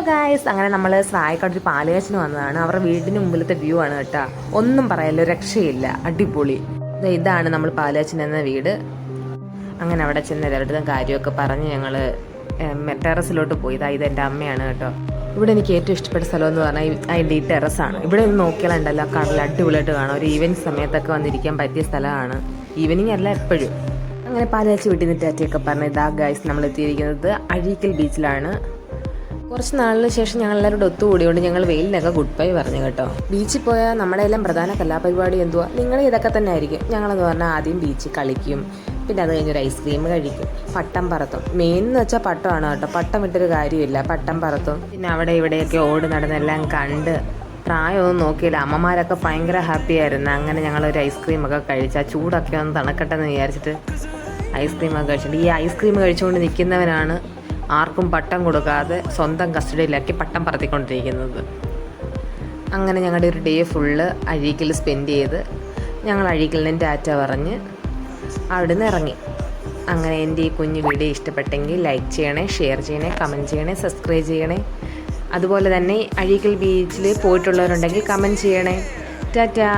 Guys, അങ്ങനെ നമ്മൾ സ്രായക്കാട് ഒരു പാലുകാച്ചിന് വന്നതാണ്. അവരുടെ വീടിന് മുമ്പിലത്തെ വ്യൂ ആണ് കേട്ടോ. ഒന്നും പറയാല്ലോ, രക്ഷയില്ല, അടിപൊളി. ഇതാണ് നമ്മൾ പാലുകാച്ചിന് എന്ന വീട്. അങ്ങനെ അവിടെ ചെന്ന് എല്ലാവരുടെ കാര്യമൊക്കെ പറഞ്ഞ് ഞങ്ങൾ ടെറസിലോട്ട് പോയി. ഇതെൻ്റെ അമ്മയാണ് കേട്ടോ. ഇവിടെ എനിക്ക് ഏറ്റവും ഇഷ്ടപ്പെട്ട സ്ഥലം എന്ന് പറഞ്ഞാൽ അതിൻ്റെ ഈ ടെറസാണ്. ഇവിടെ നിന്ന് നോക്കിയാലുണ്ടല്ലോ കടൽ അടിപൊളിയായിട്ട് കാണാം. ഒരു ഈവനിങ് സമയത്തൊക്കെ വന്നിരിക്കാൻ പറ്റിയ സ്ഥലമാണ്. ഈവനിങ് അല്ല, എപ്പോഴും. അങ്ങനെ പാലുകാച്ചി വീട്ടിൽ നിന്ന് ടാറ്റയൊക്കെ പറഞ്ഞ് ഇതാ ഗായ്സ് നമ്മൾ എത്തിയിരിക്കുന്നത് അഴീക്കൽ ബീച്ചിലാണ്. കുറച്ച് നാളിന് ശേഷം ഞങ്ങൾ എല്ലാവരും ഒത്തുകൂടിയോണ്ട് ഞങ്ങൾ വെയിലിനൊക്കെ ഗുഡ് ബൈ പറഞ്ഞു കേട്ടോ. ബീച്ചിൽ പോയാൽ നമ്മുടെ എല്ലാം പ്രധാന കലാപരിപാടി എന്തുവാ, നിങ്ങൾ ഇതൊക്കെ തന്നെ ആയിരിക്കും. ഞങ്ങളെന്ന് പറഞ്ഞാൽ ആദ്യം ബീച്ചിൽ കളിക്കും, പിന്നെ അത് കഴിഞ്ഞൊരു ഐസ്ക്രീം കഴിക്കും, പട്ടം പറത്തും. മെയിൻ എന്ന് വെച്ചാൽ പട്ടമാണ് കേട്ടോ. പട്ടം വിട്ടൊരു കാര്യമില്ല, പട്ടം പറത്തും. പിന്നെ അവിടെ ഇവിടെയൊക്കെ ഓടി നടന്നെല്ലാം കണ്ട് പ്രായമൊന്നും നോക്കിയില്ല. അമ്മമാരൊക്കെ ഭയങ്കര ഹാപ്പി ആയിരുന്നു. അങ്ങനെ ഞങ്ങളൊരു ഐസ്ക്രീമൊക്കെ കഴിച്ച് ആ ചൂടൊക്കെ ഒന്ന് തണക്കട്ടെ എന്ന് വിചാരിച്ചിട്ട് ഐസ്ക്രീമൊക്കെ കഴിച്ചിട്ട് ഈ ഐസ്ക്രീം കഴിച്ചുകൊണ്ട് നിൽക്കുന്നവനാണ് ആർക്കും പട്ടം കൊടുക്കാതെ സ്വന്തം കസ്റ്റഡിയിലാക്കി പട്ടം പറത്തിക്കൊണ്ടിരിക്കുന്നത്. അങ്ങനെ ഞങ്ങളുടെ ഒരു ഡേ ഫുള്ള് അഴീക്കൽ സ്പെൻഡ് ചെയ്ത് ഞങ്ങൾ അഴീക്കലിന് ടാറ്റ പറഞ്ഞ് അവിടെ നിന്ന് ഇറങ്ങി. അങ്ങനെ എൻ്റെ ഈ കുഞ്ഞു വീഡിയോ ഇഷ്ടപ്പെട്ടെങ്കിൽ ലൈക്ക് ചെയ്യണേ, ഷെയർ ചെയ്യണേ, കമൻറ്റ് ചെയ്യണേ, സബ്സ്ക്രൈബ് ചെയ്യണേ. അതുപോലെ തന്നെ അഴീക്കൽ ബീച്ചിൽ പോയിട്ടുള്ളവരുണ്ടെങ്കിൽ കമൻറ്റ് ചെയ്യണേ. ടാറ്റാ.